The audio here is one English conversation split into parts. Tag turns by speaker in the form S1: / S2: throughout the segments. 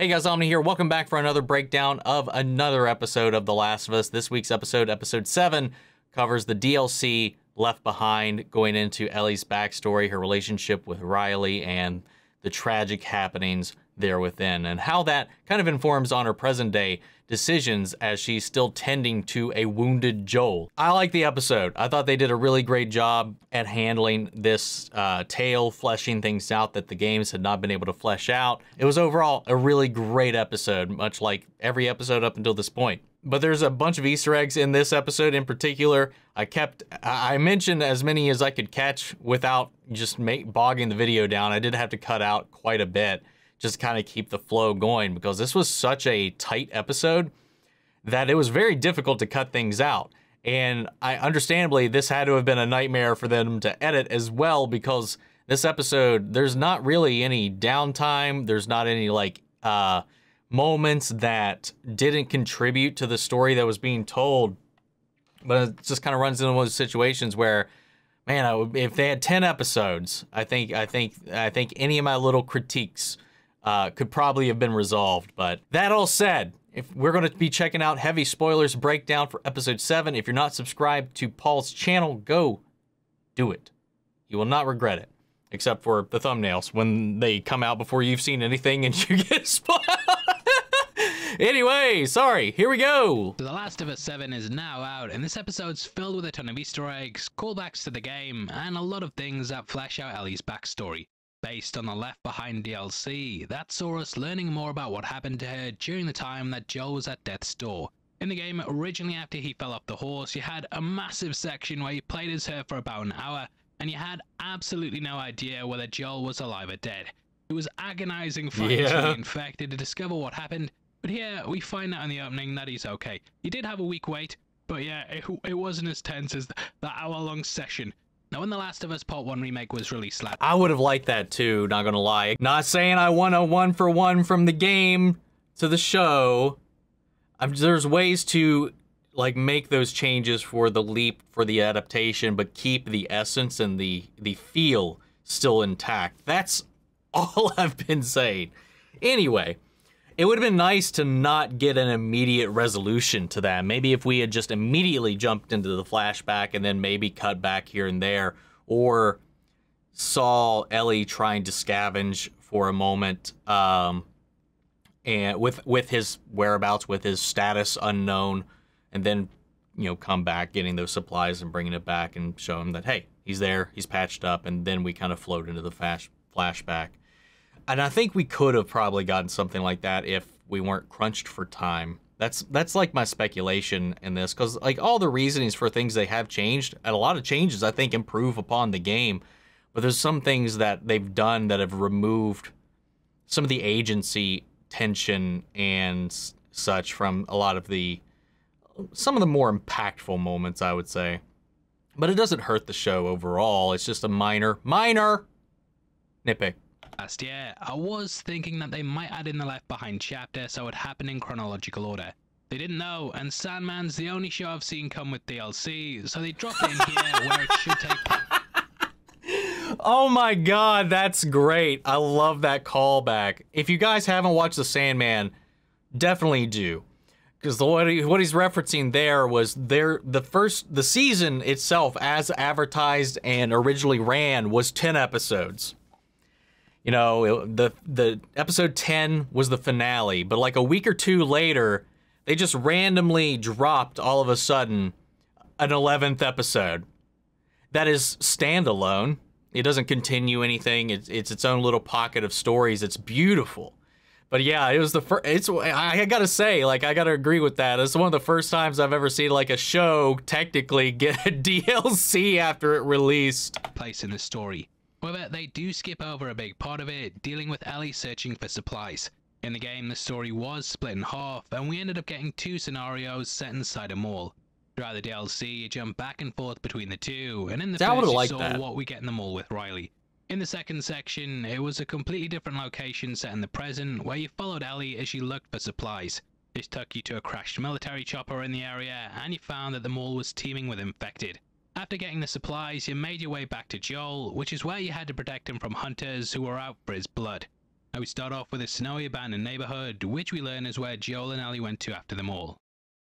S1: Hey guys, Omni here. Welcome back for another breakdown of another episode of The Last of Us. This week's episode, episode 7, covers the DLC Left Behind, going into Ellie's backstory, her relationship with Riley, and the tragic happenings there within, and how that kind of informs on her present day decisions as she's still tending to a wounded Joel. I like the episode. I thought they did a really great job at handling this tale, fleshing things out that the games had not been able to flesh out. It was overall a really great episode, much like every episode up until this point. But there's a bunch of Easter eggs in this episode in particular. I mentioned as many as I could catch without just bogging the video down. I did have to cut out quite a bit just kind of keep the flow going, because this was such a tight episode that it was very difficult to cut things out. And understandably, this had to have been a nightmare for them to edit as well, because this episode, there's not really any downtime. There's not any moments that didn't contribute to the story that was being told. But it just kind of runs into those situations where, man, if they had 10 episodes, I think any of my little critiques could probably have been resolved. But that all said, if we're going to be checking out heavy spoilers breakdown for episode 7, if you're not subscribed to Paul's channel, go do it. You will not regret it, except for the thumbnails when they come out before you've seen anything and you get spoiled. Anyway, sorry, here we go.
S2: The Last of Us 7 is now out, and this episode's filled with a ton of Easter eggs, callbacks to the game, and a lot of things that flesh out Ellie's backstory. Based on the Left Behind DLC, that saw us learning more about what happened to her during the time that Joel was at death's door. In the game, originally after he fell off the horse, you had a massive section where you played as her for about an hour, and you had absolutely no idea whether Joel was alive or dead. It was agonizing fighting through the infected to discover what happened, but here we find out in the opening that he's okay. He did have a week wait, but yeah, it wasn't as tense as that hour-long session. Now, when The Last of Us Part 1 remake was released last...
S1: I would have liked that too, not gonna lie. Not saying I want a one-for-one from the game to the show. There's ways to, make those changes for the leap, for the adaptation, but keep the essence and the feel still intact. That's all I've been saying. Anyway, it would have been nice to not get an immediate resolution to that. Maybe if we had just immediately jumped into the flashback and then maybe cut back here and there, or saw Ellie trying to scavenge for a moment, and with his whereabouts, with his status unknown, and then come back getting those supplies and bringing it back and show him that, hey, he's there, he's patched up, and then we kind of float into the flashback. And I think we could have probably gotten something like that if we weren't crunched for time. That's like my speculation in this, because all the reasonings for things they have changed, and a lot of changes I think improve upon the game, but there's some things that they've done that have removed some of the agency tension and such from some of the more impactful moments, I would say. But it doesn't hurt the show overall. It's just a minor nitpick.
S2: Last year, I was thinking that they might add in the Left Behind chapter so it happened in chronological order. They didn't know, and Sandman's the only show I've seen come with DLC, so they dropped it in here where it should take...
S1: Oh my god, that's great. I love that callback. If you guys haven't watched The Sandman, definitely do. Because what he's referencing there was the season itself, as advertised and originally ran, was 10 episodes. The episode 10 was the finale, but like a week or two later, they just randomly dropped all of a sudden an 11th episode. That is standalone. It doesn't continue anything. It's its own little pocket of stories. It's beautiful. But yeah, it was the first. I gotta say, I gotta agree with that. It's one of the first times I've ever seen a show technically get a DLC after it released.
S2: Place in the story. However, they do skip over a big part of it, dealing with Ellie searching for supplies. In the game, the story was split in half, and we ended up getting 2 scenarios set inside a mall. Throughout the DLC, you jump back and forth between the two, and in the first you saw what we get in the mall with Riley. In the second section, it was a completely different location set in the present, where you followed Ellie as she looked for supplies. This took you to a crashed military chopper in the area, and you found that the mall was teeming with infected. After getting the supplies, you made your way back to Joel, which is where you had to protect him from hunters who were out for his blood. Now we start off with a snowy abandoned neighborhood, which we learn is where Joel and Ellie went to after them all.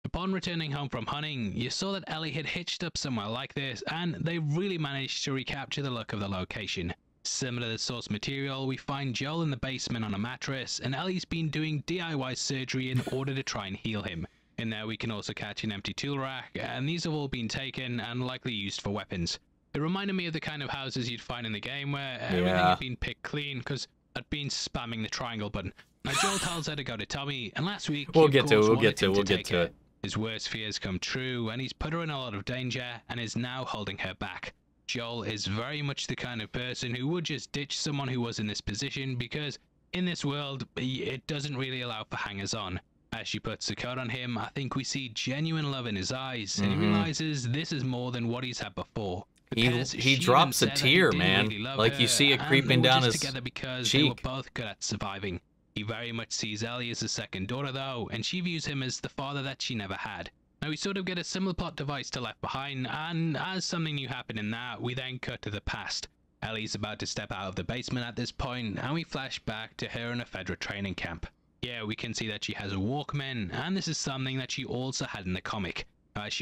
S2: Upon returning home from hunting, you saw that Ellie had hitched up somewhere like this, and they really managed to recapture the look of the location. Similar to the source material, we find Joel in the basement on a mattress, and Ellie's been doing DIY surgery in order to try and heal him. In there we can also catch an empty tool rack, and these have all been taken and likely used for weapons. It reminded me of the kind of houses you'd find in the game where everything had been picked clean, because I'd been spamming the triangle button. Now Joel tells her to go to Tommy, and last week
S1: we'll get to it.
S2: His worst fears come true, and he's put her in a lot of danger and is now holding her back. Joel is very much the kind of person who would just ditch someone who was in this position, because in this world, it doesn't really allow for hangers-on. As she puts the coat on him, I think we see genuine love in his eyes, and he realizes this is more than what he's had before.
S1: He drops a tear, man.
S2: Really
S1: like you see it creeping down his
S2: together because
S1: cheek.
S2: They were both good at surviving. He very much sees Ellie as a second daughter though, and she views him as the father that she never had. Now we sort of get a similar plot device to Left Behind, and as something new happened in that, we then cut to the past. Ellie's about to step out of the basement at this point, and we flash back to her in a Fedra training camp. Yeah, we can see that she has a Walkman, and this is something that she also had in the comic.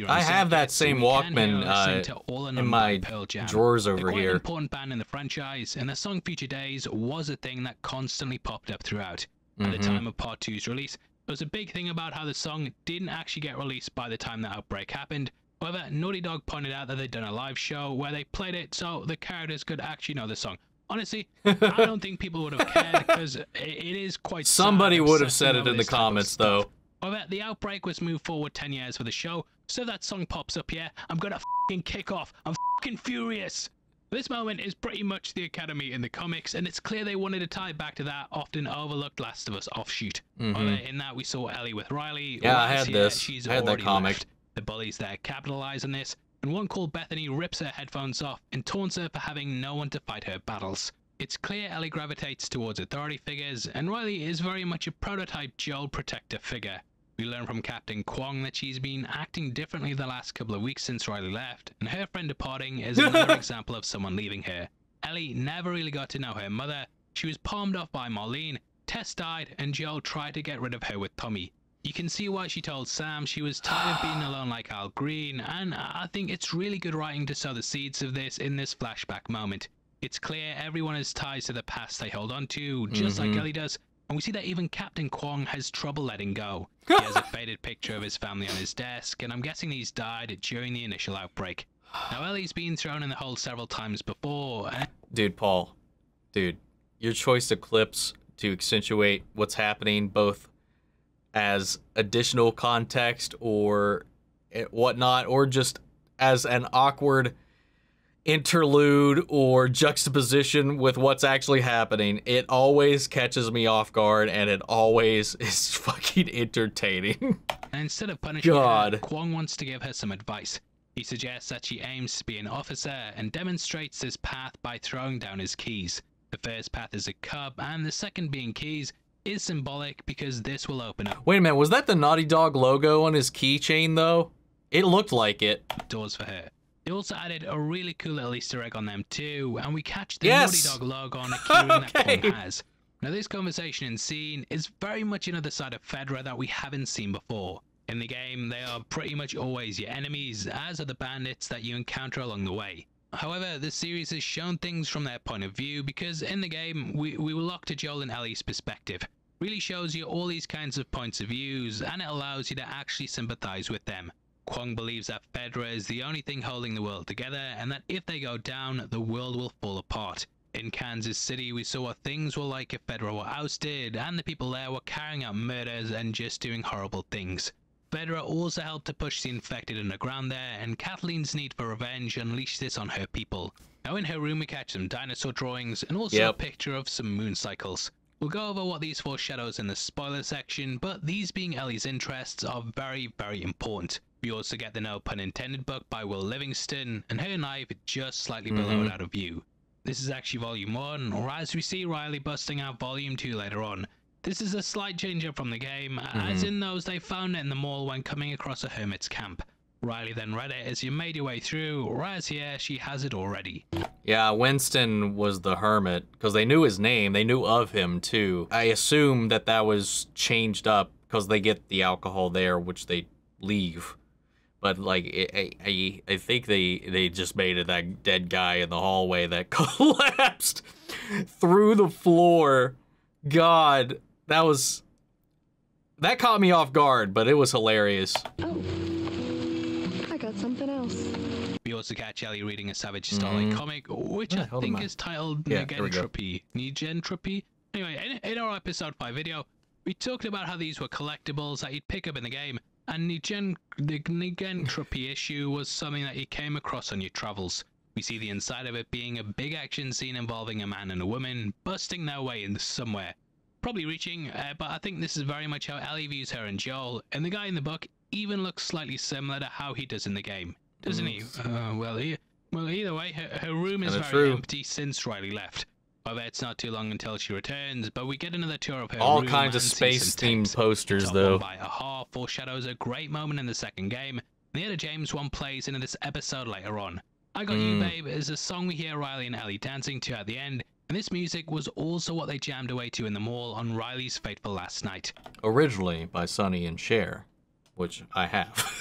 S1: I have that same Walkman in my drawers over here.
S2: An important band in the franchise, and the song Future Days was a thing that constantly popped up throughout. At the time of Part 2's release, there was a big thing about how the song didn't actually get released by the time the outbreak happened. However, Naughty Dog pointed out that they'd done a live show where they played it so the characters could actually know the song. Honestly, I don't think people would have cared because it is quite
S1: Somebody would have said it in the comments, though.
S2: However, the outbreak was moved forward 10 years for the show, so if that song pops up here, I'm gonna f***ing kick off. I'm f***ing furious. This moment is pretty much the Academy in the comics, and it's clear they wanted to tie back to that often overlooked Last of Us offshoot. In that we saw Ellie with Riley.
S1: Yeah, I had this. I had that comic.
S2: Left. The bullies there capitalize on this, and one called Bethany rips her headphones off and taunts her for having no one to fight her battles. It's clear Ellie gravitates towards authority figures, and Riley is very much a prototype Joel protector figure. We learn from Captain Kwong that she's been acting differently the last couple of weeks since Riley left, and her friend departing is another example of someone leaving her. Ellie never really got to know her mother. She was palmed off by Marlene, Tess died, and Joel tried to get rid of her with Tommy. You can see why she told Sam she was tired of being alone like Al Green, and I think it's really good writing to sow the seeds of this in this flashback moment. It's clear everyone has ties to the past they hold on to, just like Ellie does. And we see that even Captain Kwong has trouble letting go. He has a faded picture of his family on his desk, and I'm guessing he's died during the initial outbreak. Now Ellie's been thrown in the hole several times before, and...
S1: Dude, Paul. Dude, your choice of clips to accentuate what's happening, both as additional context or whatnot, or just as an awkward interlude or juxtaposition with what's actually happening, it always catches me off guard, and it always is fucking entertaining.
S2: And instead of punishing her, Kwong wants to give her some advice. He suggests that she aims to be an officer and demonstrates this path by throwing down his keys. The first path is a cup, and the second, being keys, is symbolic because this will open up...
S1: Wait a minute, was that the Naughty Dog logo on his keychain, though? It looked like it.
S2: ...doors for her. They also added a really cool little Easter egg on them too, and we catch the Naughty Dog logo on a keyring that Kwong has. Now this conversation and scene is very much another side of Fedra that we haven't seen before. In the game, they are pretty much always your enemies, as are the bandits that you encounter along the way. However, the series has shown things from their point of view, because in the game, we were locked to Joel and Ellie's perspective. Really shows you all these kinds of points of views, and it allows you to actually sympathize with them. Kwong believes that Fedra is the only thing holding the world together, and that if they go down, the world will fall apart. In Kansas City, we saw what things were like if Fedra were ousted, and the people there were carrying out murders and just doing horrible things. Fedra also helped to push the infected underground there, and Kathleen's need for revenge unleashed this on her people. Now in her room we catch some dinosaur drawings, and also a picture of some moon cycles. We'll go over what these foreshadows in the spoiler section, but these being Ellie's interests are very, very important. We also get the no pun intended book by Will Livingston, and her knife just slightly below it out of view. This is actually volume 1, or as we see Riley busting out volume 2 later on. This is a slight change up from the game, as in those they found it in the mall when coming across a hermit's camp. Riley then read it as you made your way through, whereas here she has it already.
S1: Yeah, Winston was the hermit, because they knew his name, they knew of him too. I assume that that was changed up because they get the alcohol there, which they leave. But like, I think they just made it that dead guy in the hallway that collapsed through the floor. God, that caught me off guard, but it was hilarious.
S3: Oh, I got something else.
S2: We also catch Ellie reading a Savage Starlight comic, which I think is titled Negentropy. Anyway, in our episode 5 video, we talked about how these were collectibles that you'd pick up in the game, and the Negentropy issue was something that you came across on your travels. We see the inside of it being a big action scene involving a man and a woman busting their way into somewhere. Probably reaching, but I think this is very much how Ellie views her and Joel, and the guy in the book even looks slightly similar to how he does in the game, doesn't he? Well, either way, her room is very empty since Riley left. However, it's not too long until she returns, but we get another tour of her
S1: all
S2: room
S1: kinds of space-themed posters, though.
S2: By Aha foreshadows a great moment in the second game, and the Etta James one plays into this episode later on. I Got You, Babe is a song we hear Riley and Ellie dancing to at the end, and this music was also what they jammed away to in the mall on Riley's fateful last night.
S1: Originally by Sonny and Cher, which I have.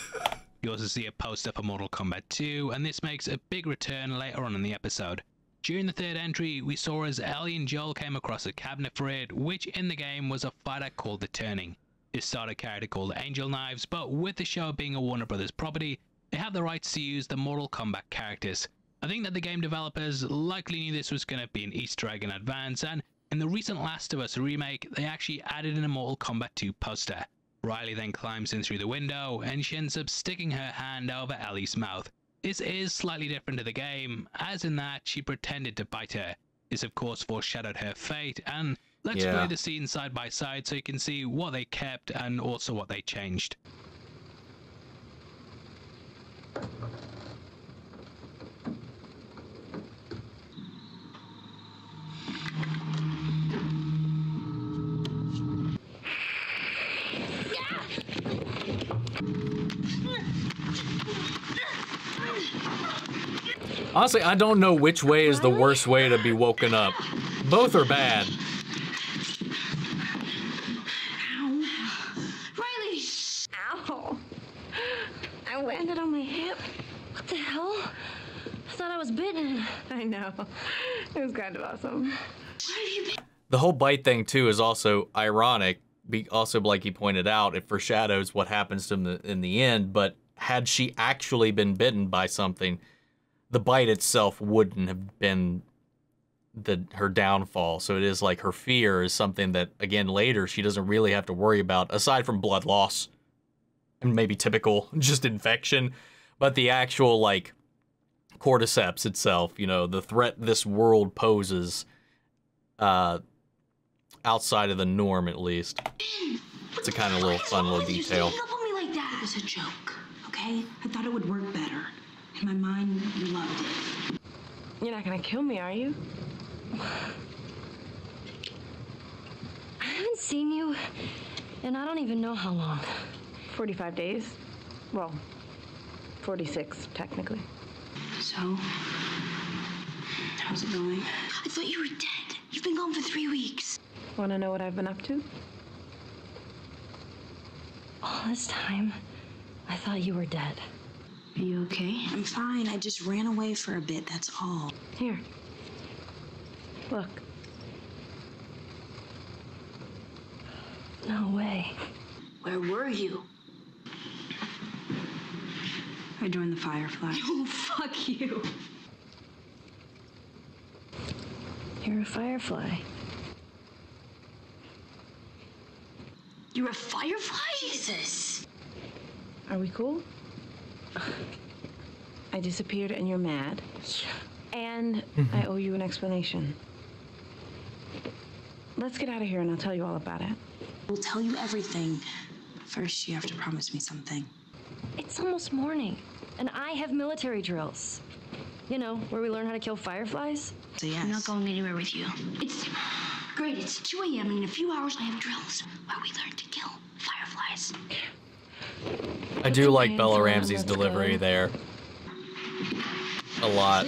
S2: You also see a poster for Mortal Kombat 2, and this makes a big return later on in the episode. During the third entry, we saw as Ellie and Joel came across a cabinet for it, which in the game was a fighter called The Turning. This started a character called Angel Knives, but with the show being a Warner Brothers property, they have the rights to use the Mortal Kombat characters. I think that the game developers likely knew this was going to be an Easter egg in advance, and in the recent Last of Us remake, they actually added in a Mortal Kombat 2 poster. Riley then climbs in through the window, and she ends up sticking her hand over Ellie's mouth. This is slightly different to the game, as in that she pretended to bite her. This of course foreshadowed her fate, and let's play the scene side by side so you can see what they kept and also what they changed.
S1: Honestly, I don't know which way is the worst way to be woken up. Both are bad.
S3: Ow. Riley! Ow. I landed on my hip. What the hell? I thought I was bitten. I know. It was kind of awesome. Where have you been?
S1: The whole bite thing, too, is also ironic. Also, like he pointed out, it foreshadows what happens to him in the end, but had she actually been bitten by something, the bite itself wouldn't have been her downfall. So it is like her fear is something that, again, later she doesn't really have to worry about, aside from blood loss and maybe typical just infection. But the actual, like, cordyceps itself, you know, the threat this world poses, outside of the norm, at least. It's a kind of little fun little detail.
S3: Up on me like that. It was a joke, okay? I thought it would work better. In my mind, you loved it. You're not gonna kill me, are you? I haven't seen you, and I don't even know how long. 45 days. Well, 46, technically. So, how's it going? I thought you were dead. You've been gone for 3 weeks. Want to know what I've been up to? All this time, I thought you were dead. Are you okay?
S4: I'm fine. I just ran away for a bit, that's all.
S3: Here. Look. No way.
S4: Where were you? I joined the Firefly.
S3: Oh, fuck you. You're a Firefly.
S4: You're a Firefly? Jesus.
S3: Are we cool? I disappeared and you're mad. And I owe you an explanation. Let's get out of here and I'll tell you all about it.
S4: We'll tell you everything. First, you have to promise me something.
S3: It's almost morning, and I have military drills. You know, where we learn how to kill fireflies.
S4: So yes.
S3: I'm not going anywhere with you. It's great. It's 2 a.m. and in a few hours I have drills where we learn to kill fireflies.
S1: I do like Bella Ramsey's delivery there. A lot.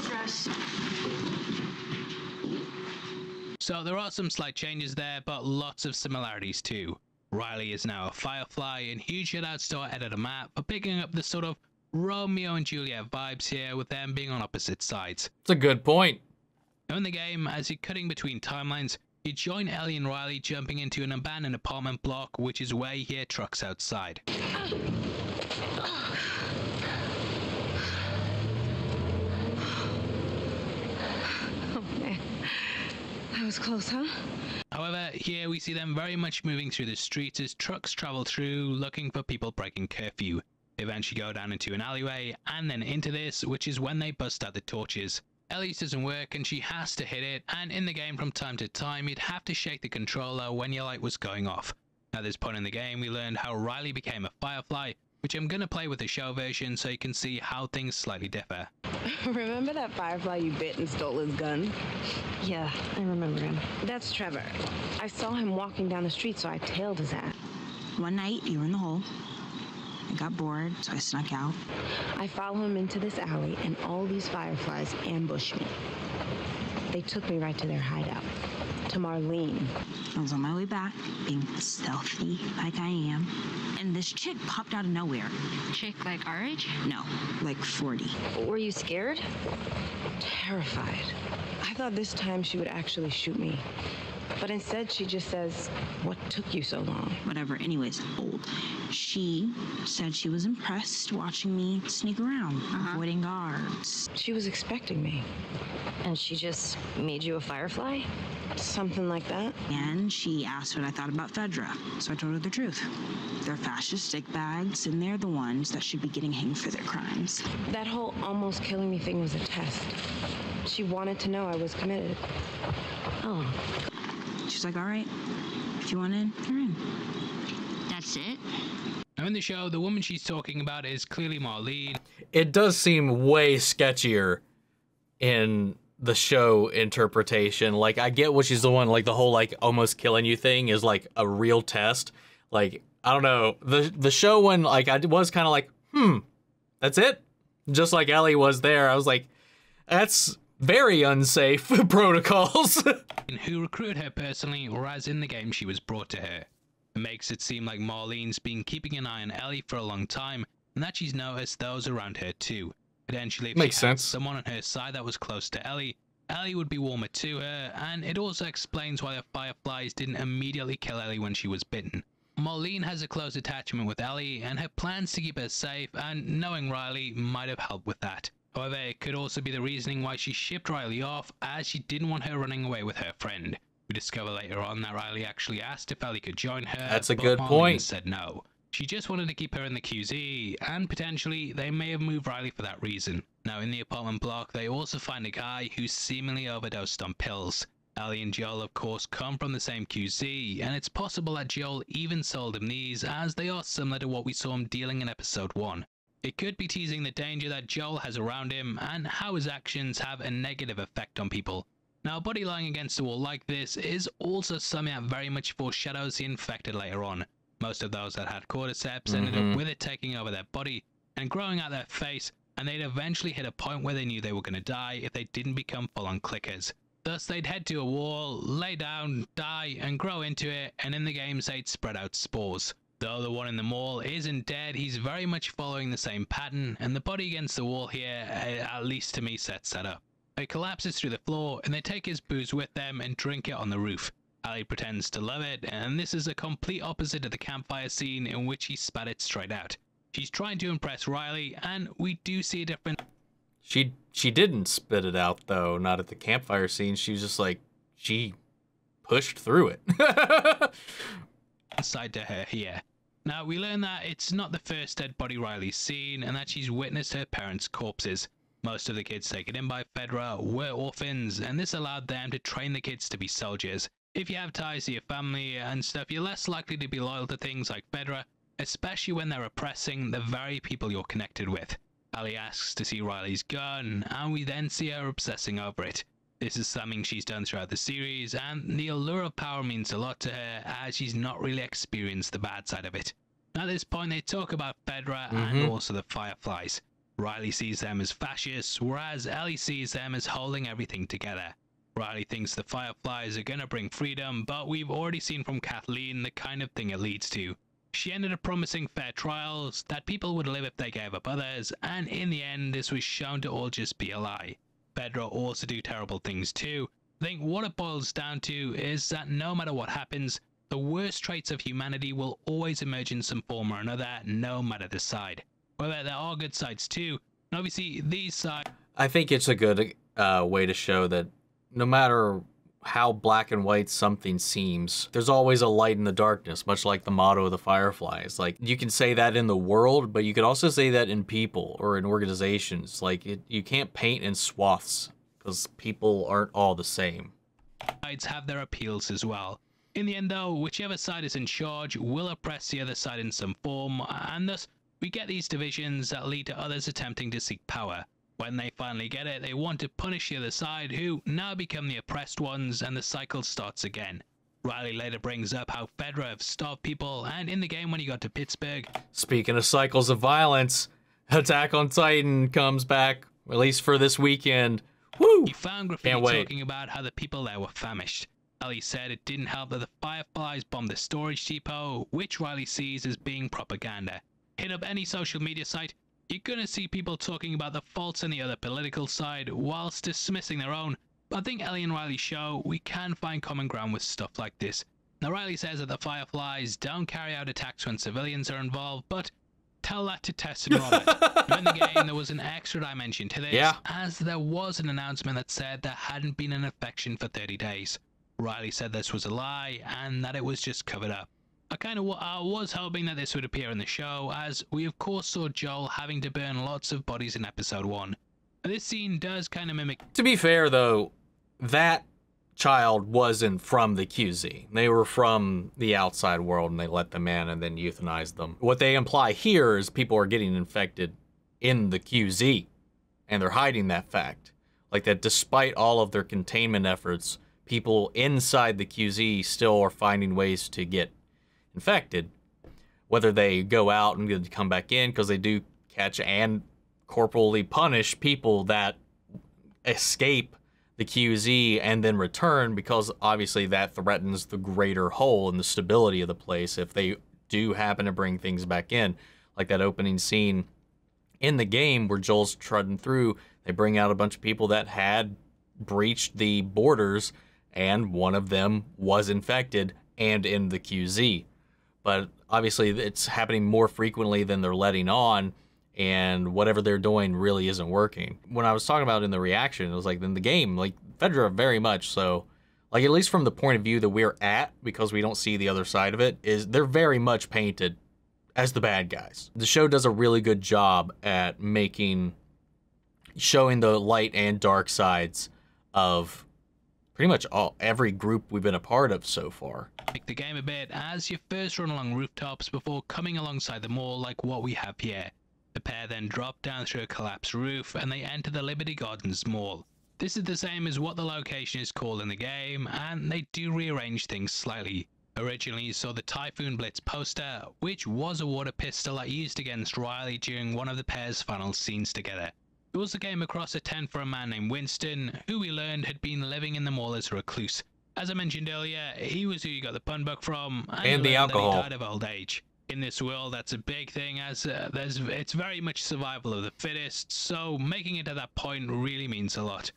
S2: So there are some slight changes there, but lots of similarities too. Riley is now a Firefly, and huge shoutouts to our editor Matt for picking up the sort of Romeo and Juliet vibes here, with them being on opposite sides.
S1: It's a good point.
S2: Now in the game, as you're cutting between timelines, you join Ellie and Riley jumping into an abandoned apartment block, which is where you hear trucks outside.
S3: Oh man, that was close, huh?
S2: However, here we see them very much moving through the streets as trucks travel through looking for people breaking curfew. They eventually go down into an alleyway and then into this, which is when they bust out the torches. Ellie's doesn't work and she has to hit it, and in the game from time to time you'd have to shake the controller when your light was going off. At this point in the game we learned how Riley became a Firefly, which I'm gonna play with the show version so you can see how things slightly differ.
S5: Remember that Firefly you bit and stole his gun?
S3: Yeah, I remember him.
S5: That's Trevor. I saw him walking down the street, so I tailed his ass.
S4: One night, you were in the hole. I got bored, so I snuck out.
S5: I followed him into this alley, and all these Fireflies ambushed me. They took me right to their hideout, to Marlene.
S4: I was on my way back, being stealthy like I am, and this chick popped out of nowhere.
S3: Chick like our age?
S4: No, like 40.
S3: Were you scared?
S5: Terrified. I thought this time she would actually shoot me. But instead, she just says, "What took you so long?"
S4: Whatever, anyways, old. She said she was impressed watching me sneak around, avoiding guards.
S5: She was expecting me.
S3: And she just made you a Firefly?
S5: Something like that.
S4: And she asked what I thought about Fedra, so I told her the truth. They're fascist stick bags, and they're the ones that should be getting hanged for their crimes.
S5: That whole almost killing me thing was a test. She wanted to know I was committed.
S3: Oh,
S4: She's like, all right, if you want in, you're in.
S3: that's it?
S2: Now in the show, the woman she's talking about is clearly Marlene.
S1: It does seem way sketchier in the show interpretation. Like, I get what she's doing, like the whole like almost killing you thing is like a real test. Like, I don't know, the show when like I was kind of like, that's it? Just like Ellie was there, I was like, that's very unsafe protocols.
S2: And who recruited her personally, whereas in the game she was brought to her. It makes it seem like Marlene's been keeping an eye on Ellie for a long time, and that she's noticed those around her too. Potentially, if
S1: Makes
S2: she had
S1: sense.
S2: someone on her side that was close to Ellie, Ellie would be warmer to her, and it also explains why the Fireflies didn't immediately kill Ellie when she was bitten. Marlene has a close attachment with Ellie, and her plans to keep her safe and knowing Riley might have helped with that. However, it could also be the reasoning why she shipped Riley off, as she didn't want her running away with her friend. We discover later on that Riley actually asked if Ellie could join her.
S1: That's a
S2: but
S1: good
S2: Marlene
S1: point.
S2: said no. She just wanted to keep her in the QZ, and potentially they may have moved Riley for that reason. Now in the apartment block, they also find a guy who's seemingly overdosed on pills. Ellie and Joel of course come from the same QZ, and it's possible that Joel even sold him these, as they are similar to what we saw him dealing in episode 1. It could be teasing the danger that Joel has around him, and how his actions have a negative effect on people. Now, a body lying against a wall like this is also something that very much foreshadows the infected later on. Most of those that had cordyceps ended up with it taking over their body and growing out their face, and they'd eventually hit a point where they knew they were going to die if they didn't become full-on clickers. Thus, they'd head to a wall, lay down, die, and grow into it, and in the games they'd spread out spores. Though the one in the mall isn't dead, he's very much following the same pattern, and the body against the wall here, at least to me, sets that up. It collapses through the floor, and they take his booze with them and drink it on the roof. Ellie pretends to love it, and this is a complete opposite of the campfire scene in which he spat it straight out. She's trying to impress Riley, and we do see a difference.
S1: She didn't spit it out though, not at the campfire scene. She was just like, she pushed through it.
S2: Side to her here. Now we learn that it's not the first dead body Riley's seen, and that she's witnessed her parents' corpses. Most of the kids taken in by Fedra were orphans, and this allowed them to train the kids to be soldiers. If you have ties to your family and stuff, you're less likely to be loyal to things like Fedra, especially when they're oppressing the very people you're connected with. Ellie asks to see Riley's gun, and we then see her obsessing over it. This is something she's done throughout the series, and the allure of power means a lot to her, as she's not really experienced the bad side of it. At this point, they talk about Fedra and also the Fireflies. Riley sees them as fascists, whereas Ellie sees them as holding everything together. Riley thinks the Fireflies are gonna bring freedom, but we've already seen from Kathleen the kind of thing it leads to. She ended up promising fair trials, that people would live if they gave up others, and in the end this was shown to all just be a lie. Fedra also do terrible things too. I think what it boils down to is that no matter what happens, the worst traits of humanity will always emerge in some form or another, no matter the side. Whether there are good sides too, and obviously these sides...
S1: I think it's a good way to show that no matter how black and white something seems, there's always a light in the darkness, much like the motto of the Fireflies. Like, you can say that in the world, but you could also say that in people or in organizations. Like, you can't paint in swaths, because people aren't all the same.
S2: Sides have their appeals as well. In the end though, whichever side is in charge will oppress the other side in some form, and thus we get these divisions that lead to others attempting to seek power. When they finally get it, they want to punish the other side, who now become the oppressed ones, and the cycle starts again. Riley later brings up how Fedra have starved people, and in the game when he got to Pittsburgh...
S1: Speaking of cycles of violence, Attack on Titan comes back, at least for this weekend. Woo!
S2: He found graffiti talking about how the people there were famished. Ellie said it didn't help that the Fireflies bombed the storage depot, which Riley sees as being propaganda. Hit up any social media site, you're gonna see people talking about the faults in the other political side whilst dismissing their own. But I think Ellie and Riley show we can find common ground with stuff like this. Now Riley says that the Fireflies don't carry out attacks when civilians are involved, but tell that to Tess and Robert. Now in the game there was an extra dimension to this, as there was an announcement that said there hadn't been an infection for 30 days. Riley said this was a lie and that it was just covered up. I was hoping that this would appear in the show, as we of course saw Joel having to burn lots of bodies in episode 1. This scene does kind of mimic...
S1: To be fair though, that child wasn't from the QZ. They were from the outside world and they let them in and then euthanized them. What they imply here is people are getting infected in the QZ, and they're hiding that fact. Like that despite all of their containment efforts, people inside the QZ still are finding ways to get infected, whether they go out and come back in, because they do catch and corporally punish people that escape the QZ and then return, because obviously that threatens the greater whole and the stability of the place if they do happen to bring things back in. Like that opening scene in the game where Joel's trudging through, they bring out a bunch of people that had breached the borders, and one of them was infected and in the QZ. But obviously it's happening more frequently than they're letting on, and whatever they're doing really isn't working. When I was talking about in the reaction, it was like in the game, like Fedra very much so, like at least from the point of view that we're at, because we don't see the other side of it, is they're very much painted as the bad guys. The show does a really good job at showing the light and dark sides of pretty much every group we've been a part of so far.
S2: Make the game a bit as you first run along rooftops before coming alongside the mall like what we have here. The pair then drop down through a collapsed roof and they enter the Liberty Gardens Mall. This is the same as what the location is called in the game, and they do rearrange things slightly. Originally you saw the Typhoon Blitz poster, which was a water pistol I used against Riley during one of the pair's final scenes together. We also came across a tent for a man named Winston, who we learned had been living in the mall as a recluse. As I mentioned earlier, he was who you got the pun book from, and
S1: the alcohol.
S2: That he died of old age. In this world, that's a big thing, as it's very much survival of the fittest, so making it to that point really means a lot.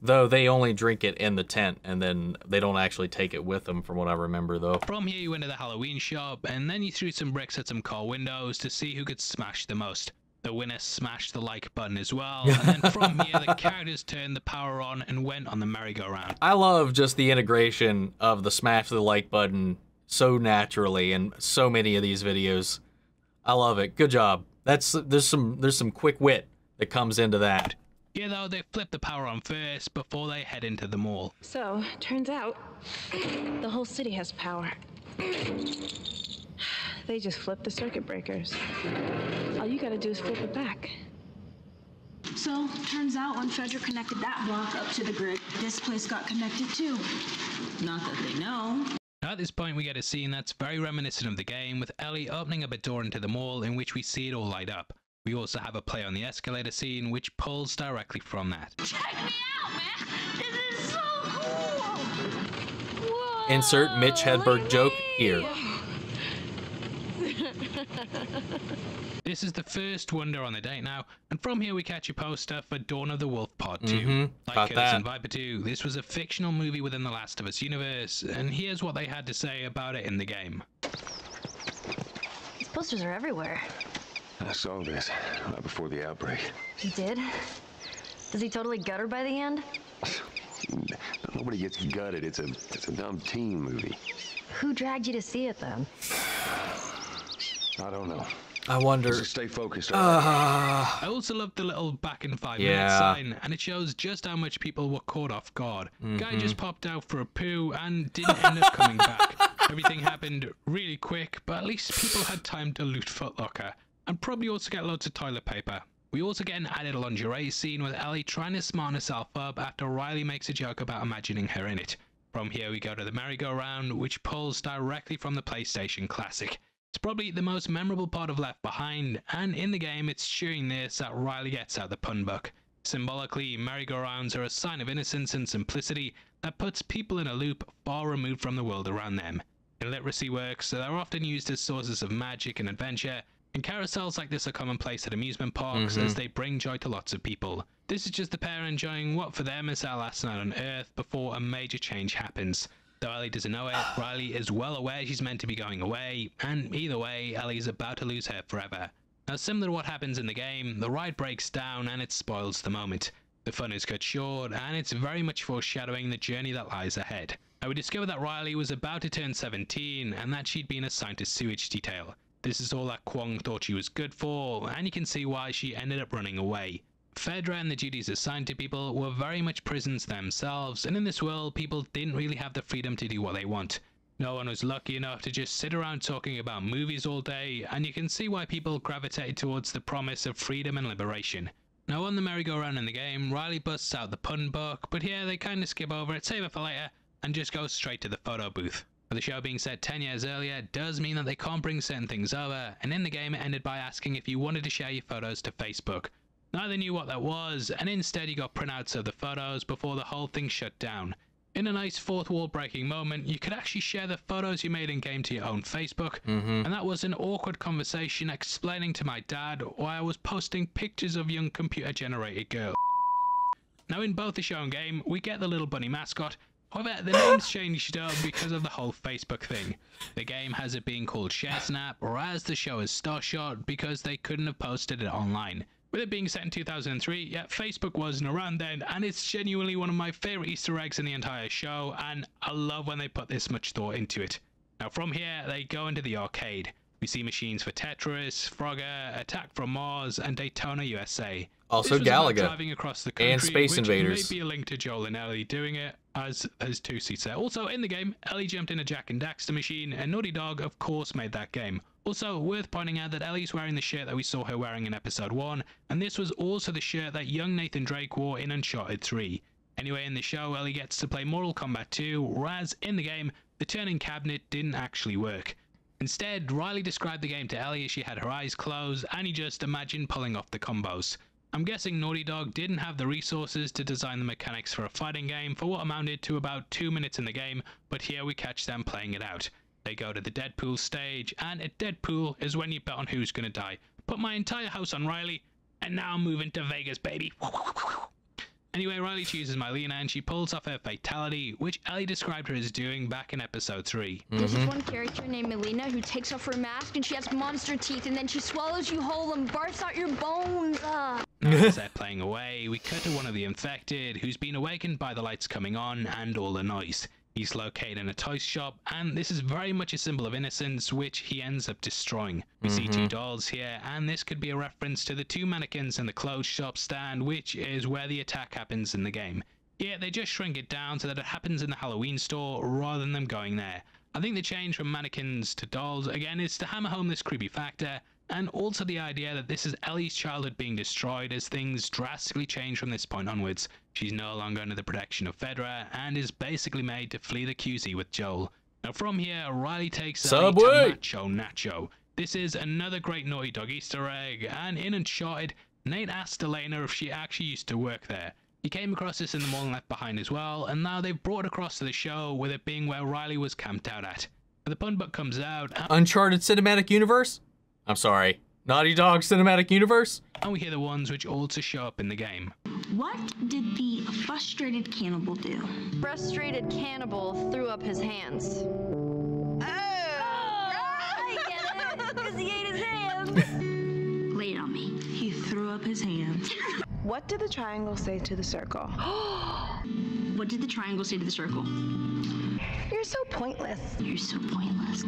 S1: Though they only drink it in the tent, and then they don't actually take it with them, from what I remember, though.
S2: From here, you went to the Halloween shop, and then you threw some bricks at some car windows to see who could smash the most. The winner smashed the like button as well, and then from here the characters turned the power on and went on the merry-go-round.
S1: I love just the integration of the smash the like button so naturally in so many of these videos. I love it. Good job. There's some quick wit that comes into that.
S2: Yeah, though, they flip the power on first before they head into the mall.
S5: So, turns out, the whole city has power. They just flip the circuit breakers. All you gotta do is flip it back.
S4: So, turns out when Fedra connected that block up to the grid, this place got connected too. Not that they know.
S2: Now at this point we get a scene that's very reminiscent of the game, with Ellie opening up a door into the mall in which we see it all light up. We also have a play on the escalator scene which pulls directly from that.
S3: Check me out, man! This is so cool! Whoa,
S1: Insert Mitch Hedberg joke here.
S2: This is the first wonder on the date now, and from here we catch a poster for Dawn of the Wolf Part 2. Like Curtis and Viper 2, this was a fictional movie within the Last of Us universe, and here's what they had to say about it in the game.
S3: These posters are everywhere.
S6: I saw this right before the outbreak.
S3: You did? Does he totally gut her by the end?
S6: Nobody gets gutted. It's a dumb teen movie.
S3: Who dragged you to see it then?
S6: I don't know.
S1: I wonder.
S6: Just stay focused. Right?
S2: I also love the little back in 5 minutes sign, and it shows just how much people were caught off guard. Guy just popped out for a poo and didn't end up coming back. Everything happened really quick, but at least people had time to loot Foot Locker, and probably also get loads of toilet paper. We also get an added lingerie scene with Ellie trying to smarten herself up after Riley makes a joke about imagining her in it. From here we go to the merry-go-round, which pulls directly from the PlayStation Classic. It's probably the most memorable part of Left Behind, and in the game it's during this that Riley gets out the pun book. Symbolically, merry-go-rounds are a sign of innocence and simplicity that puts people in a loop far removed from the world around them. In literacy works, they're often used as sources of magic and adventure, and carousels like this are commonplace at amusement parks as they bring joy to lots of people. This is just the pair enjoying what for them is our last night on Earth before a major change happens. Though Ellie doesn't know it, Riley is well aware she's meant to be going away, and either way, Ellie's about to lose her forever. Now, similar to what happens in the game, the ride breaks down and it spoils the moment. The fun is cut short, and it's very much foreshadowing the journey that lies ahead. Now, we discover that Riley was about to turn 17, and that she'd been assigned to sewage detail. This is all that Kwong thought she was good for, and you can see why she ended up running away. Fedra and the duties assigned to people were very much prisons themselves, and in this world people didn't really have the freedom to do what they want. No one was lucky enough to just sit around talking about movies all day, and you can see why people gravitated towards the promise of freedom and liberation. Now on the merry-go-round in the game, Riley busts out the pun book, but here they kinda skip over it, save it for later, and just go straight to the photo booth. The show being set 10 years earlier does mean that they can't bring certain things over, and in the game it ended by asking if you wanted to share your photos to Facebook. Neither knew what that was, and instead you got printouts of the photos before the whole thing shut down. In a nice fourth wall breaking moment, you could actually share the photos you made in game to your own Facebook, and that was an awkward conversation explaining to my dad why I was posting pictures of young computer generated girls. Now in both the show and game, we get the little bunny mascot. However, the name's changed up because of the whole Facebook thing. The game has it being called ShareSnap, whereas the show is Starshot because they couldn't have posted it online. With it being set in 2003, yeah, Facebook wasn't around then, and it's genuinely one of my favourite Easter eggs in the entire show, and I love when they put this much thought into it. Now from here, they go into the arcade. We see machines for Tetris, Frogger, Attack from Mars, and Daytona, USA.
S1: Also Galaga,
S2: driving across the country,
S1: and Space Invaders.
S2: Which may be a link to Joel and Ellie doing it, as there's two seats there. Also in the game, Ellie jumped in a Jack and Daxter machine, and Naughty Dog of course made that game. Also worth pointing out that Ellie's wearing the shirt that we saw her wearing in episode 1, and this was also the shirt that young Nathan Drake wore in Uncharted 3. Anyway, in the show, Ellie gets to play Mortal Kombat 2, whereas in the game, the turning cabinet didn't actually work. Instead, Riley described the game to Ellie as she had her eyes closed, and he just imagined pulling off the combos. I'm guessing Naughty Dog didn't have the resources to design the mechanics for a fighting game for what amounted to about 2 minutes in the game, but here we catch them playing it out. They go to the Deadpool stage, and at Deadpool is when you bet on who's gonna die. Put my entire house on Riley, and now I'm moving to Vegas, baby. Anyway, Riley chooses Mylena, and she pulls off her fatality, which Ellie described her as doing back in episode 3.
S3: There's this one character named Melina who takes off her mask and she has monster teeth and then she swallows you whole and bursts out your bones.
S2: As they're playing away, we cut to one of the infected who's been awakened by the lights coming on and all the noise. He's located in a toy shop, and this is very much a symbol of innocence, which he ends up destroying. We see 2 dolls here, and this could be a reference to the 2 mannequins in the clothes shop stand, which is where the attack happens in the game. Yeah, they just shrink it down so that it happens in the Halloween store rather than them going there. I think the change from mannequins to dolls, again, is to hammer home this creepy factor, and also the idea that this is Ellie's childhood being destroyed as things drastically change from this point onwards. She's no longer under the protection of Fedra and is basically made to flee the QZ with Joel. Now from here, Riley takes
S1: Subway
S2: Ellie to Macho Nacho. This is another great Naughty Dog Easter egg, and in Uncharted, Nate asked Elena if she actually used to work there. He came across this in the mall Left Behind as well, and now they've brought it across to the show, with it being where Riley was camped out at. The pun book comes out.
S1: Uncharted Cinematic Universe? I'm sorry. Naughty Dog Cinematic Universe?
S2: And we hear the ones which also show up in the game.
S3: What did the frustrated cannibal do?
S7: Frustrated cannibal threw up his hands.
S3: I get it! Because he ate his hands! Lay it on me.
S4: He threw up his hands.
S5: What did the triangle say to the circle?
S3: What did the triangle say to the circle?
S5: You're so pointless.
S3: You're so pointless.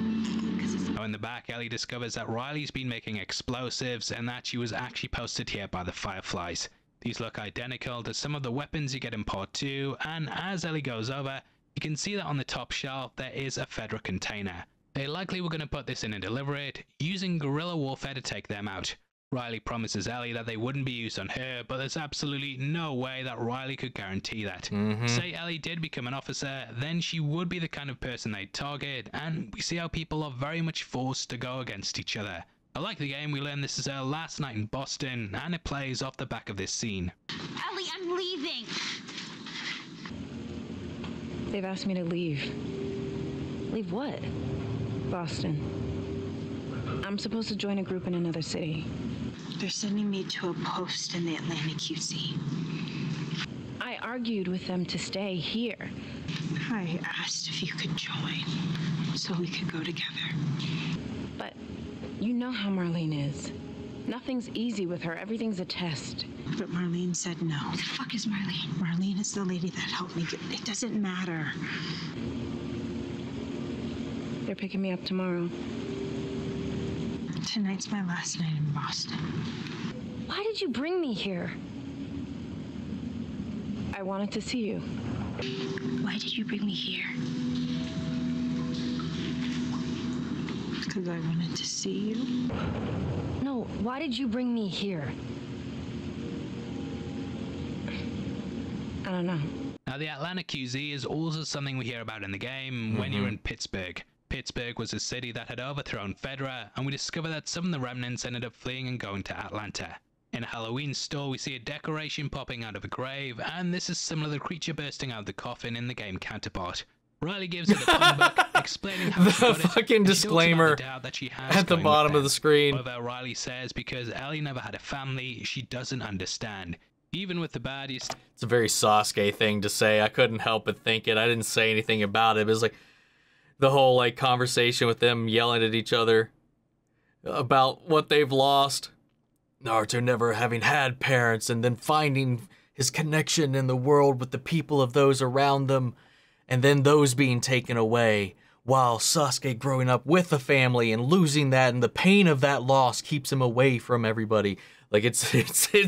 S2: Now in the back, Ellie discovers that Riley's been making explosives and that she was actually posted here by the Fireflies. These look identical to some of the weapons you get in part 2, and as Ellie goes over, you can see that on the top shelf there is a Fedra container. They likely were going to put this in and deliver it, using guerrilla warfare to take them out. Riley promises Ellie that they wouldn't be used on her, but there's absolutely no way that Riley could guarantee that. Say Ellie did become an officer, then she would be the kind of person they'd target, and we see how people are very much forced to go against each other. I like the game, we learned this is her last night in Boston, and it plays off the back of this scene.
S3: Ellie, I'm leaving!
S5: They've asked me to leave.
S7: Leave what?
S5: Boston. I'm supposed to join a group in another city.
S4: They're sending me to a post in the Atlantic QC.
S5: I argued with them to stay here.
S4: I asked if you could join so we could go together.
S5: But you know how Marlene is. Nothing's easy with her. Everything's a test.
S4: But Marlene said no.
S3: Who the fuck is Marlene?
S4: Marlene is the lady that helped me get... It doesn't matter.
S5: They're picking me up tomorrow.
S4: Tonight's my last night in Boston.
S7: Why did you bring me here?
S5: I wanted to see you.
S3: Why did you bring me here?
S4: Because I wanted to see you.
S7: No, why did you bring me here?
S5: I don't know.
S2: Now the Atlantic QZ is also something we hear about in the game when you're in Pittsburgh. Pittsburgh was a city that had overthrown Fedra, and we discover that some of the remnants ended up fleeing and going to Atlanta. In a Halloween store, we see a decoration popping out of a grave, and this is similar to the creature bursting out of the coffin in the game counterpart. Riley gives her the phone book, explaining how she got it,
S1: fucking disclaimer
S2: that she has
S1: at the bottom of the screen.
S2: However, Riley says because Ellie never had a family, she doesn't understand. Even with the bad, it's
S1: a very Sasuke thing to say. I couldn't help but think it. I didn't say anything about it. It was like the whole like conversation with them yelling at each other about what they've lost. Naruto never having had parents, and then finding his connection in the world with the people of those around them, and then those being taken away, while Sasuke growing up with a family and losing that, and the pain of that loss keeps him away from everybody. Like it's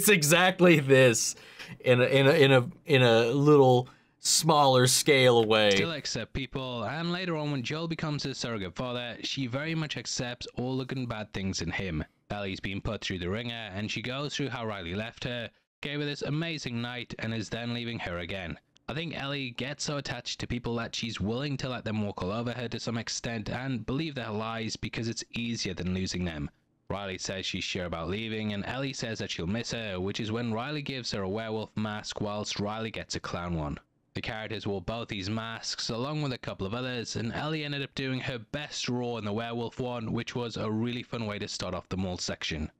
S1: exactly this in a little smaller scale way.
S2: Still accept people, and later on when Joel becomes his surrogate father, she very much accepts all the good and bad things in him. Ellie's been put through the ringer, and she goes through how Riley left her, gave her this amazing night, and is then leaving her again. I think Ellie gets so attached to people that she's willing to let them walk all over her to some extent and believe their lies because it's easier than losing them. Riley says she's sure about leaving, and Ellie says that she'll miss her, which is when Riley gives her a werewolf mask whilst Riley gets a clown one. The characters wore both these masks along with a couple of others, and Ellie ended up doing her best roar in the werewolf one, which was a really fun way to start off the mall section.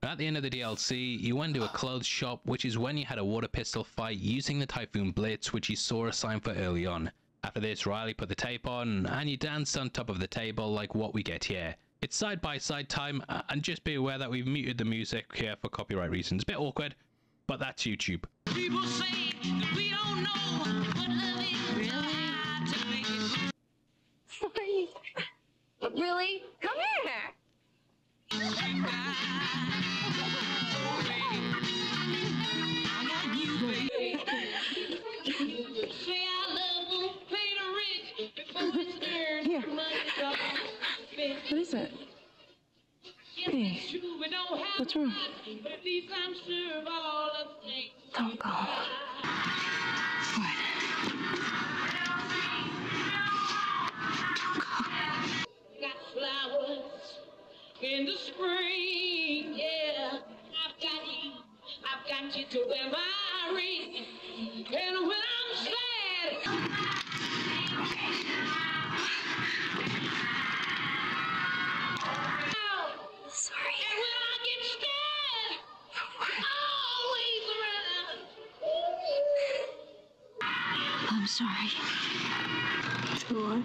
S2: At the end of the DLC, you went to a clothes shop, which is when you had a water pistol fight using the Typhoon Blitz, which you saw a sign for early on. After this, Riley put the tape on, and you danced on top of the table like what we get here. It's side-by-side time, and just be aware that we've muted the music here for copyright reasons. Bit awkward, but that's YouTube.
S3: People say that we don't know what love is really to me.
S7: Sorry. Really? Come here.
S5: Here. What is it? Hey, what's wrong?
S7: Don't go.
S3: sorry. Sure.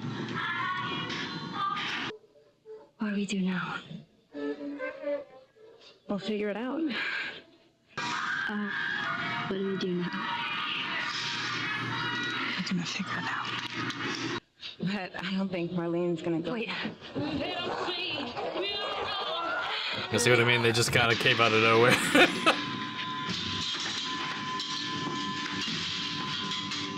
S3: What do we do now?
S5: We'll figure it out.
S3: What do we do now?
S4: We're gonna figure it out.
S5: But I don't think Marlene's gonna go.
S3: Wait.
S1: You see what I mean? They just kind of came out of nowhere.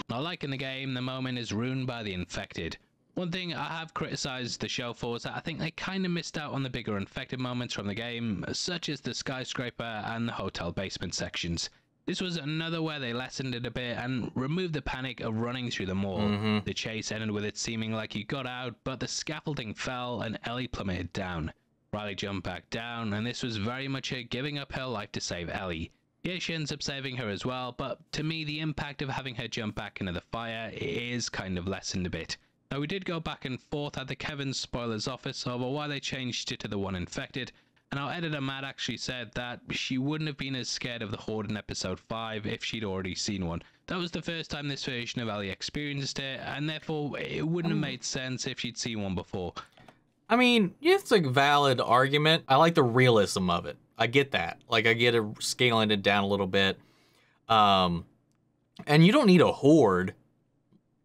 S2: Not like in the game, the moment is ruined by the infected. One thing I have criticised the show for is that I think they kind of missed out on the bigger infected moments from the game, such as the skyscraper and the hotel basement sections. This was another where they lessened it a bit and removed the panic of running through the mall. The chase ended with it seeming like you got out, but the scaffolding fell and Ellie plummeted down. Riley jumped back down, and this was very much her giving up her life to save Ellie. Yeah, she ends up saving her as well, but to me the impact of having her jump back into the fire is kind of lessened a bit. Now we did go back and forth at the Kevin's spoilers office over why they changed it to the one infected, and our editor Matt actually said that she wouldn't have been as scared of the Horde in episode 5 if she'd already seen one. That was the first time this version of Ellie experienced it, and therefore it wouldn't have made sense if she'd seen one before.
S1: I mean, it's a valid argument. I like the realism of it. I get that. Like, I get it scaling it down a little bit. And you don't need a horde.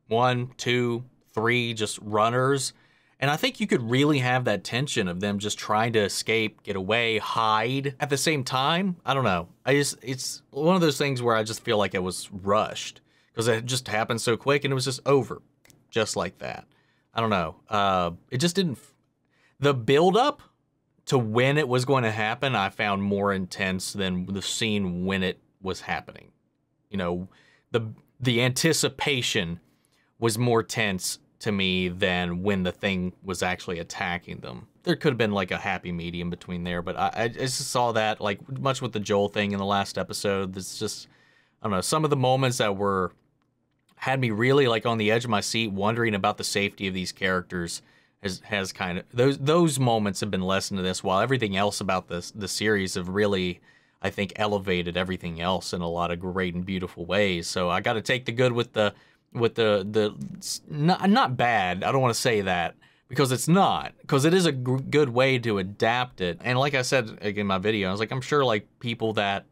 S1: 1, 2, 3 just runners. And I think you could really have that tension of them just trying to escape, get away, hide at the same time. I don't know. It's one of those things where I just feel like it was rushed because it just happened so quick and it was just over just like that. I don't know. It just didn't. The build-up to when it was going to happen, I found more intense than the scene when it was happening. You know, the anticipation was more tense to me than when the thing was actually attacking them. There could have been like a happy medium between there, but I just saw that like much with the Joel thing in the last episode. It's just, I don't know, some of the moments that had me really like on the edge of my seat wondering about the safety of these characters has kind of, those moments have been lessened to this, while everything else about the series have really, I think, elevated everything else in a lot of great and beautiful ways. So I got to take the good with the not bad. I don't want to say that because it's not, because it is a good way to adapt it. And like I said in my video, I was like, I'm sure like people that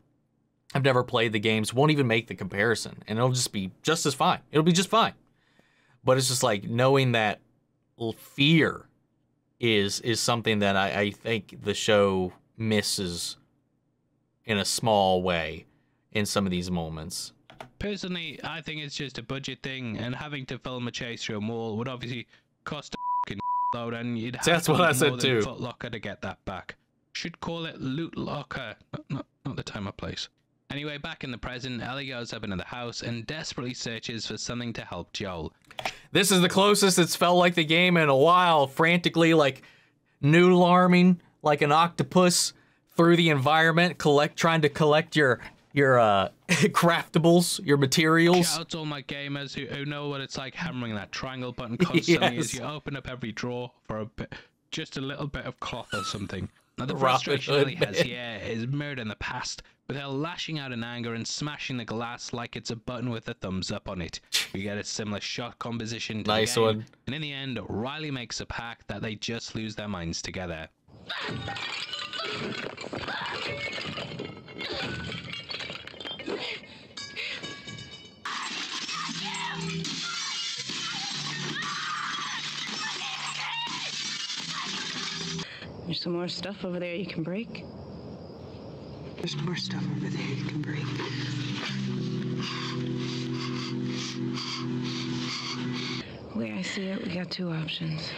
S1: have never played the games won't even make the comparison, and it'll just be just as fine. It'll be just fine. But it's just like knowing that fear is something that I think the show misses in a small way in some of these moments.
S2: Personally, I think it's just a budget thing, and having to film a chase through a mall would obviously cost a f***ing load, and you'd have
S1: That's
S2: to
S1: what I
S2: more
S1: said
S2: than
S1: too.
S2: Foot Locker to get that back. Should call it Loot Locker, not the time or place. Anyway, back in the present, Ellie goes up into the house and desperately searches for something to help Joel.
S1: This is the closest it's felt like the game in a while, frantically like noodle arming like an octopus through the environment, trying to collect your craftables, your materials.
S2: Shout out to all my gamers who know what it's like hammering that triangle button constantly
S1: Yes.
S2: as you open up every drawer for a bit, just a little bit of cloth or something. Now the
S1: Robin
S2: frustration
S1: Hood,
S2: Ellie has
S1: man.
S2: here is mirrored in the past, with her lashing out in anger and smashing the glass like it's a button with a thumbs up on it. We get a similar shot composition to
S1: Nice
S2: the game,
S1: one.
S2: and in the end, Riley makes a pact that they just lose their minds together.
S5: There's some more stuff over there you can break.
S4: There's more stuff over there you can break.
S5: The way I see it, we got two options.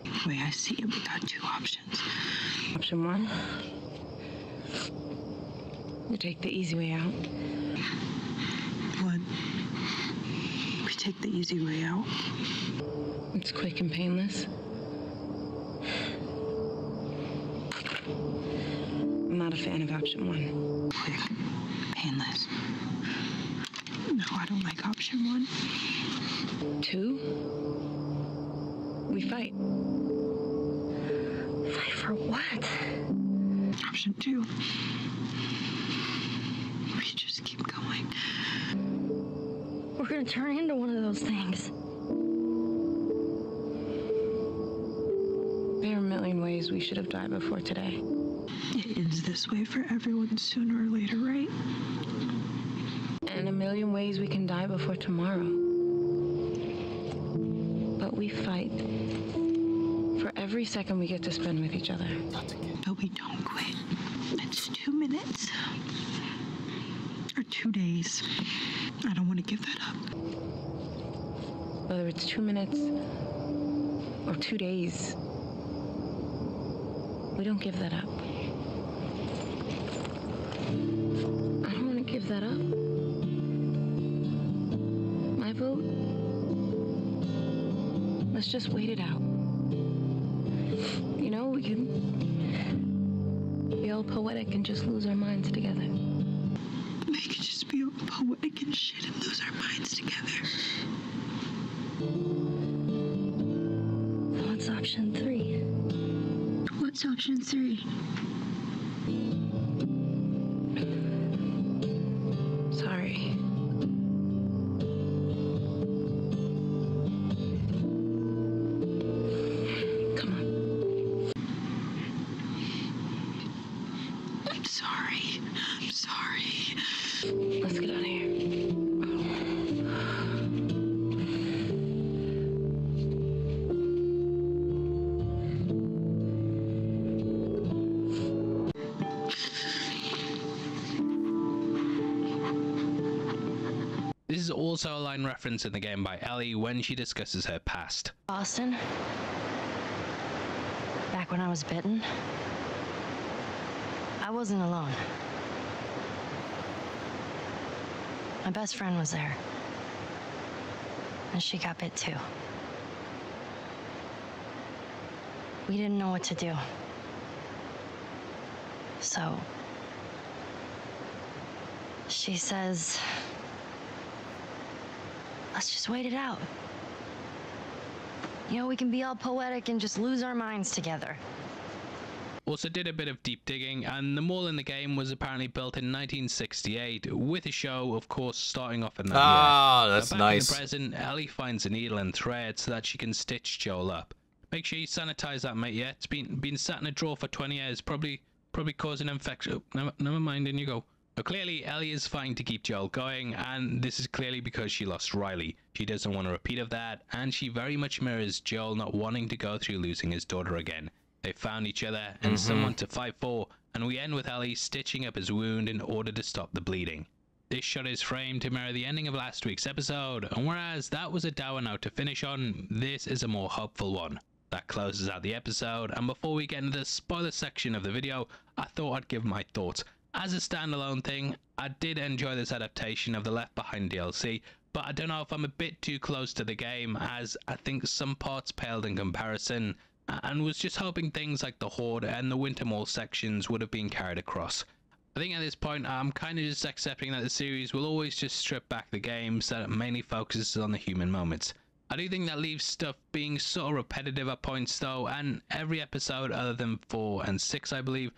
S4: The way I see it, we got two options.
S5: Option one, we take the easy way out.
S4: One, we take the easy way out.
S5: It's quick and painless. I'm not a fan of option one.
S4: Quick, painless. No, I don't like option one.
S5: Two, we fight.
S3: Fight for what?
S4: Option two, we just keep going.
S3: We're gonna turn into one of those things.
S5: There are a million ways we should have died before today.
S4: It ends this way for everyone sooner or later, right?
S5: And a million ways we can die before tomorrow. But we fight for every second we get to spend with each other.
S4: But we don't quit. It's 2 minutes. Or 2 days. I don't want to give that up.
S5: Whether it's 2 minutes or 2 days, we don't give that up. I don't want to give that up. My vote, let's just wait it out. You know, we can be all poetic and just lose our minds together.
S4: We could just be all poetic and shit and lose our minds together.
S3: What's option 3?
S4: What's option 3?
S5: Sorry. Come on.
S4: I'm sorry. I'm sorry.
S5: Let's get out of here.
S2: This is also a line reference in the game by Ellie when she discusses her past.
S7: Boston? Back when I was bitten? I wasn't alone. My best friend was there. And she got bit too. We didn't know what to do. So... she says... let's just wait it out. You know, we can be all poetic and just lose our minds together.
S2: Also did a bit of deep digging, and the mall in the game was apparently built in 1968, with a show, of course, starting off in that year.
S1: Ah, that's
S2: Back
S1: nice.
S2: in the present, Ellie finds a needle and thread so that she can stitch Joel up. Make sure you sanitize that, mate, yeah? It's been sat in a drawer for 20 years, probably causing infection. Oh, never mind, in you go. But clearly, Ellie is fighting to keep Joel going, and this is clearly because she lost Riley. She doesn't want a repeat of that, and she very much mirrors Joel not wanting to go through losing his daughter again. They found each other and someone to fight for, and we end with Ellie stitching up his wound in order to stop the bleeding. This shot is framed to mirror the ending of last week's episode, and whereas that was a dour note to finish on, this is a more hopeful one. That closes out the episode, and before we get into the spoiler section of the video, I thought I'd give my thoughts. As a standalone thing, I did enjoy this adaptation of the Left Behind DLC, but I don't know if I'm a bit too close to the game, as I think some parts paled in comparison, and was just hoping things like the Horde and the Winter Mall sections would have been carried across. I think at this point I'm kind of just accepting that the series will always just strip back the game so that it mainly focuses on the human moments. I do think that leaves stuff being sort of repetitive at points though, and every episode other than 4 and 6 I believe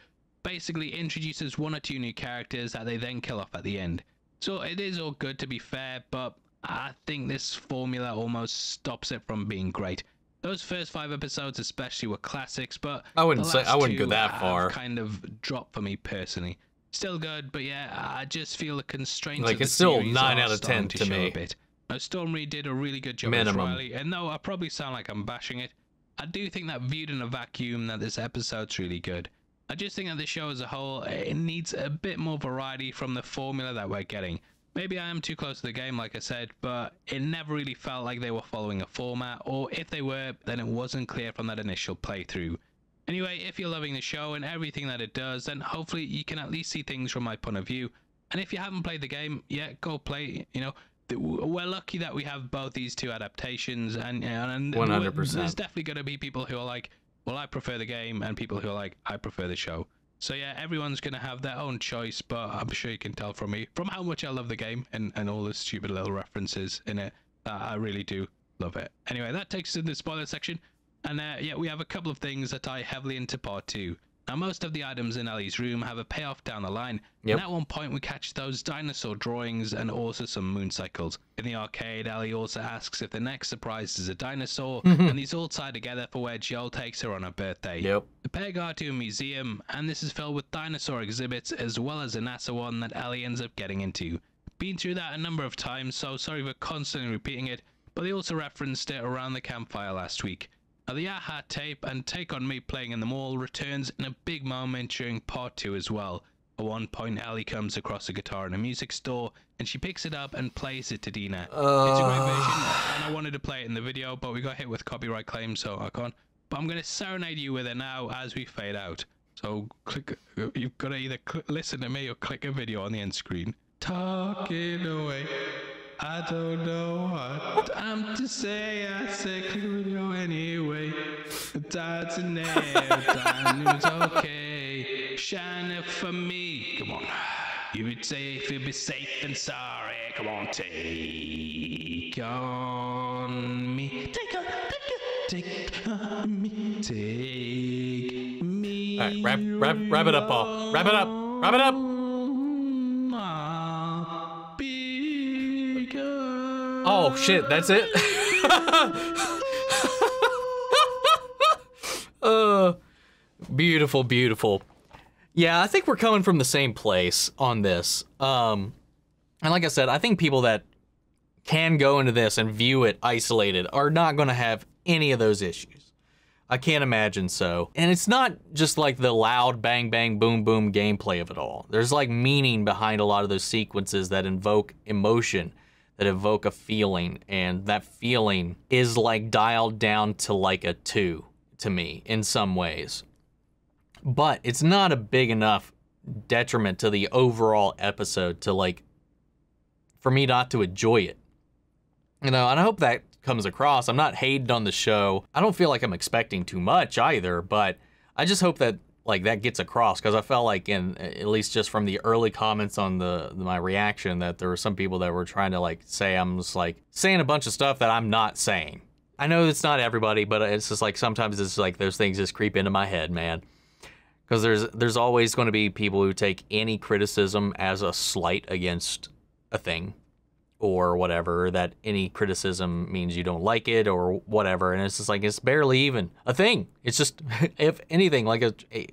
S2: basically introduces 1 or 2 new characters that they then kill off at the end. So it is all good to be fair, but I think this formula almost stops it from being great. Those first 5 episodes especially were classics, but
S1: I wouldn't go that
S2: have
S1: far.
S2: kind of dropped for me personally. Still good, but yeah, I just feel the constraints
S1: Like,
S2: of the
S1: it's still
S2: series
S1: 9
S2: are
S1: out of 10
S2: starting
S1: to
S2: show
S1: me.
S2: a bit. Now, Stormry did a really good job
S1: Minimum.
S2: as Riley, and though I probably sound like I'm bashing it, I do think that viewed in a vacuum that this episode's really good. I just think that the show as a whole, it needs a bit more variety from the formula that we're getting. Maybe I am too close to the game, like I said, but it never really felt like they were following a format, or if they were, then it wasn't clear from that initial playthrough. Anyway, if you're loving the show and everything that it does, then hopefully you can at least see things from my point of view. And if you haven't played the game, yeah, go play. You know, we're lucky that we have both these 2 adaptations, and
S1: 100%.
S2: There's definitely going to be people who are like, well, I prefer the game, and people who are like, I prefer the show. So yeah, everyone's going to have their own choice, but I'm sure you can tell from me, from how much I love the game and all the stupid little references in it, I really do love it. Anyway, that takes us to the spoiler section, and yeah, we have a couple of things that tie heavily into part 2. Now, most of the items in Ellie's room have a payoff down the line,
S1: Yep.
S2: and at one point we catch those dinosaur drawings and also some moon cycles. In the arcade, Ellie also asks if the next surprise is a dinosaur, and these all tie together for where Joel takes her on her birthday.
S1: Yep.
S2: The pair go to a museum, and this is filled with dinosaur exhibits as well as a NASA one that Ellie ends up getting into. Been through that a number of times, so sorry for constantly repeating it, but they also referenced it around the campfire last week. Now, the AHA tape and Take On Me playing in the mall returns in a big moment during part 2 as well. At one point, Ellie comes across a guitar in a music store, and she picks it up and plays it to Dina. It's a great version, and I wanted to play it in the video, but we got hit with copyright claims, so I can't. But I'm going to serenade you with it now as we fade out. So you've got to either listen to me or click a video on the end screen. Talking away, I don't know what I'm to say. I say click a video anyway. That's a nail, it's okay. Shine it for me. Come on. You'll be safe and sorry. Come on, take on me. Take on me. Take me.
S1: All right, wrap it up, Paul. Wrap it up. Wrap it up. Oh shit, that's it. Beautiful, beautiful. Yeah, I think we're coming from the same place on this. And like I said, I think people that can go into this and view it isolated are not going to have any of those issues. I can't imagine so. And it's not just like the loud bang, bang, boom, boom gameplay of it all. There's like meaning behind a lot of those sequences that invoke emotion, that evoke a feeling, and that feeling is like dialed down to like a 2 to me in some ways. But it's not a big enough detriment to the overall episode to like, for me not to enjoy it. You know, and I hope that comes across. I'm not hating on the show. I don't feel like I'm expecting too much either, but I just hope that like that gets across, because I felt like, in at least just from the early comments on my reaction, that there were some people that were trying to like say I'm just like saying a bunch of stuff that I'm not saying. I know it's not everybody, but it's just like sometimes it's like those things just creep into my head, man. Because there's always going to be people who take any criticism as a slight against a thing or whatever, that any criticism means you don't like it or whatever, and it's just like, it's barely even a thing. It's just, if anything, like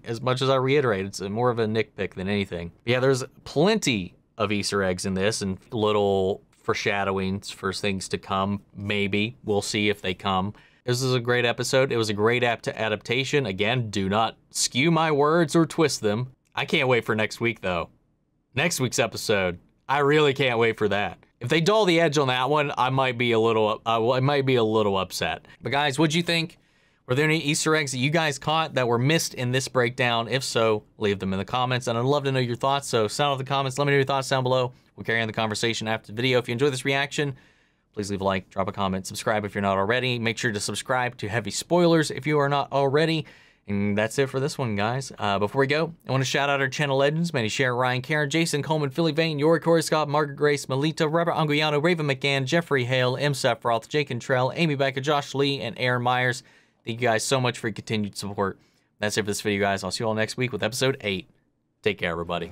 S1: as much as I reiterate, it's more of a nitpick than anything. Yeah, there's plenty of Easter eggs in this and little foreshadowings for things to come. Maybe we'll see if they come. This is a great episode. It was a great adaptation. Again, do not skew my words or twist them. I can't wait for next week though. Next week's episode, I really can't wait for that. If they dull the edge on that one, I might be a little upset. But guys, what'd you think? Were there any Easter eggs that you guys caught that were missed in this breakdown? If so, leave them in the comments, and I'd love to know your thoughts. So sound off the comments. Let me know your thoughts down below. We'll carry on the conversation after the video. If you enjoyed this reaction, please leave a like, drop a comment, subscribe if you're not already. Make sure to subscribe to Heavy Spoilers if you are not already. And that's it for this one, guys. Before we go, I want to shout out our channel legends: Manny, Sharon, Ryan, Karen, Jason, Coleman, Philly Vane, Yori, Corey, Scott, Margaret Grace, Melita, Robert Anguiano, Raven McGann, Jeffrey Hale, M. Sephiroth, Jake and Trell, Amy Becca, Josh Lee, and Aaron Myers. Thank you guys so much for your continued support. That's it for this video, guys. I'll see you all next week with episode 8. Take care, everybody.